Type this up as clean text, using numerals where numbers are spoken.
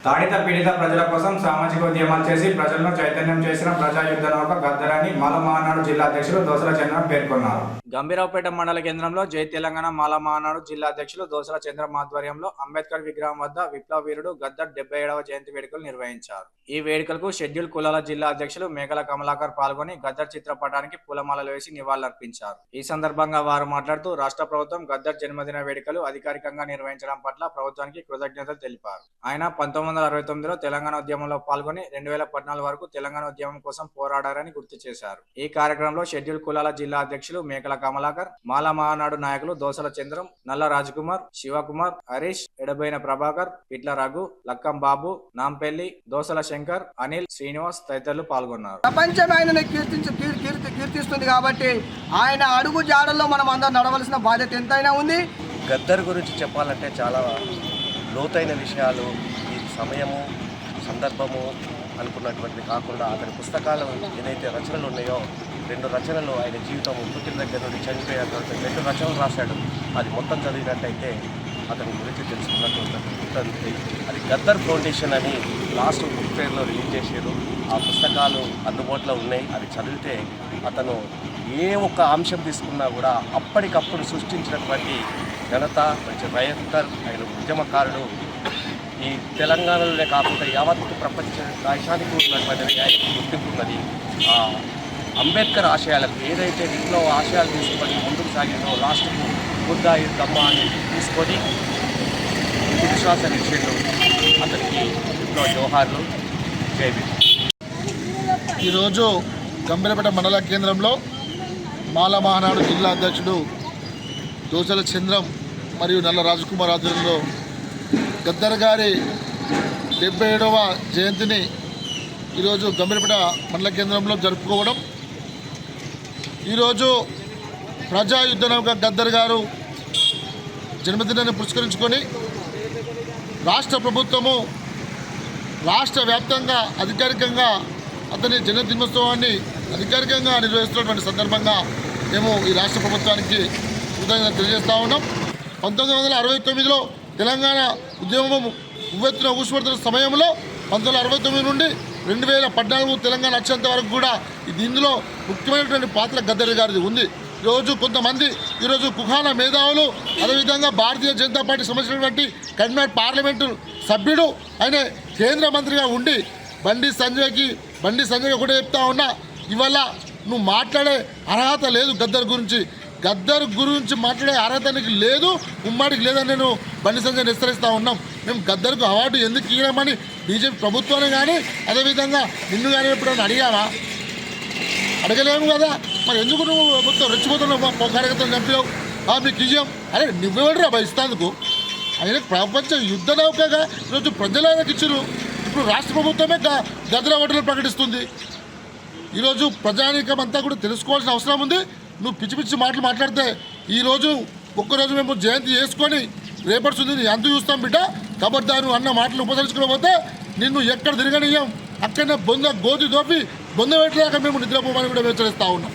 తాడిత పీడిత ప్రజల కోసం సామాజిక ఉద్యమాలు చేసి ప్రజలను చైతన్యం చేసిన ప్రజాయుద్ధ నౌక గద్దరని మాల మహానాడు జిల్లా అధ్యక్షులు దోసల చంద్రం పేర్కొన్నారు. గంభీరావుపేట మండల కేంద్రంలో జై తెలంగాణ మాల మహానాడు జిల్లా అధ్యక్షులు దోసల చంద్రం ఆధ్వర్యంలో అంబేద్కర్ విగ్రహం వద్ద విప్లవ వీరుడు గద్దర్ 77వ జయంతి వేడుకలు నిర్వహించారు. ఈ వేడుకలకు షెడ్యూల్ కులాల జిల్లా అధ్యక్షులు మేకల కమలాకర్ పాల్గొని గద్దర్ చిత్రపటానికి పూలమాలలు వేసి నివాళులర్పించారు. ఈ సందర్భంగా వారు మాట్లాడుతూ రాష్ట్ర ప్రభుత్వం గద్దర్ జన్మదిన వేడుకలు అధికారికంగా నిర్వహించడం పట్ల ప్రభుత్వానికి కృతజ్ఞతలు తెలిపారు. ఆయన 1969లో తెలంగాణ ఉద్యమంలో పాల్గొని 2014 వరకు తెలంగాణ ఉద్యమం కోసం పోరాడారని గుర్తు చేశారు. ఈ కార్యక్రమంలో షెడ్యూల్ కులాల జిల్లా అధ్యక్షులు మేకల కమలాకర్, మాల మహానాడు నాయకులు దోసల చంద్రం, నల్ల రాజకుమార్, శివకుమార్, హరీష్, ఎడబైన ప్రభాకర్, పిట్ల రఘు, లక్కం బాబు, నాంపల్లి, దోసల శంకర్, అనిల్, శ్రీనివాస్ తదితరులు పాల్గొన్నారు. ప్రపంచం ఆయనని కీర్తిస్తుంది కాబట్టి ఆయన అడుగు జాడల్లో మనం అందరం నడవలసిన బాధ్యత ఎంతైనా ఉంది. గద్దర్ గురించి చెప్పాలంటే చాలా లోతైన విషయాలు, ఈ సమయము సందర్భము అనుకున్నటువంటిది కాకుండా అతని పుస్తకాలు ఏదైతే రచనలు ఉన్నాయో 2 రచనలు ఆయన జీవితం పుట్టిన దగ్గర నుండి చనిపోయేంత 2 రచనలు రాశాడు. అది మొత్తం చదివినట్టయితే అతని గురించి తెలుసుకున్నట్టు ఉంటుంది. అది గద్దర్ ఫౌండేషన్ అని లాస్ట్ బుక్ ఫేర్లో రిలీజ్ చేశారు. ఆ పుస్తకాలు అందుబాటులో ఉన్నాయి. అది చదివితే అతను ఏ ఒక్క అంశం తీసుకున్నా కూడా అప్పటికప్పుడు సృష్టించినటువంటి ఘనత మంచి రైటర్, ఆయన ఉద్యమకారుడు. ఈ తెలంగాణలోనే కాకుండా యావత్ ప్రపంచ దేశానికి ఉన్నటువంటిది ఆయనకు గుర్తింపున్నది. అంబేద్కర్ ఆశయాలకు ఏదైతే విప్లవ ఆశయాలు తీసుకొని ముందుకు సాగిందో లాస్ట్కు బుద్ధాయి దమ్మ అని తీసుకొని విశ్వాసం ఇచ్చేట్లు అతనికి విప్లవ జోహార్లు. జై భీమ్. ఈరోజు గంభీరపేట మండల కేంద్రంలో మాల మహానాడు జిల్లా అధ్యక్షుడు దోసల చంద్రం మరియు నల్ల రాజకుమార్ ఆధ్వర్యంలో గద్దర్ గారి 77వ జయంతిని ఈరోజు గంభీరపేట మండల కేంద్రంలో జరుపుకోవడం. ఈరోజు ప్రజాయుద్ధ నౌక గద్దర్ గారు జన్మదినాన్ని పురస్కరించుకొని రాష్ట్ర ప్రభుత్వము రాష్ట్ర వ్యాప్తంగా అధికారికంగా అతని జన్మదినోత్సవాన్ని అధికారికంగా నిర్వహిస్తున్నటువంటి సందర్భంగా మేము ఈ రాష్ట్ర ప్రభుత్వానికి కృతజ్ఞతలు తెలియజేస్తూ ఉన్నాం. 1969లో తెలంగాణ ఉద్యమం ఉవ్వెత్తున ఊసిపడుతున్న సమయంలో 1969 నుండి 2014 తెలంగాణ వచ్చేంత వరకు కూడా ఇందులో ముఖ్యమైనటువంటి పాత్ర గద్దర్ గారిది ఉంది. ఈరోజు కొంతమంది కుహాన మేధావులు, అదేవిధంగా భారతీయ జనతా పార్టీ సంబంధించినటువంటి కరీంనగర్ పార్లమెంటు సభ్యుడు, ఆయన కేంద్ర మంత్రిగా ఉండి బండి సంజయ్ కూడా చెప్తా ఉన్నా, ఇవాళ నువ్వు మాట్లాడే అర్హత లేదు గద్దర్ గురించి మాట్లాడే అర్హత నీకు లేదు, ఉమ్మడికి లేదని నేను బండి సంజయ్ హెచ్చరిస్తూ ఉన్నాం. మేము గద్దర్కు అవార్డు ఎందుకు ఇవ్వమని బీజేపీ ప్రభుత్వాన్ని కానీ అదేవిధంగా నిన్ను కానీ ఎప్పుడైనా అడగలేము కదా. మరి ఎందుకు నువ్వు మొత్తం రెచ్చిపోతున్నావు, కార్యకర్తలు చంపావు, మీకు ఇయ్యం అరే నువ్వెవడరా భయిస్తాందుకు? ఆయన ప్రపంచ యుద్ధ నౌకగా ఈరోజు ప్రజలకు ఇచ్చారు. ఇప్పుడు రాష్ట్ర ప్రభుత్వమే గద్దర్ అవార్డులు ప్రకటిస్తుంది. ఈరోజు ప్రజానీకం అంతా కూడా తెలుసుకోవాల్సిన అవసరం ఉంది. నువ్వు పిచ్చి మాటలు మాట్లాడితే ఈరోజు ఒక్కరోజు మేము జయంతి చేసుకొని రేపడుతుంది నీ అంతు చూస్తాం బిడ్డ. కబడ్దారు అన్న మాటలు ఉపసరించుకోకపోతే నిన్ను ఎక్కడ తిరగనియ్యం, అక్కడనే గోతి దోపి బొంద పెట్టలేక మేము నిద్రపోమని కూడా హెచ్చరిస్తూ ఉన్నాం.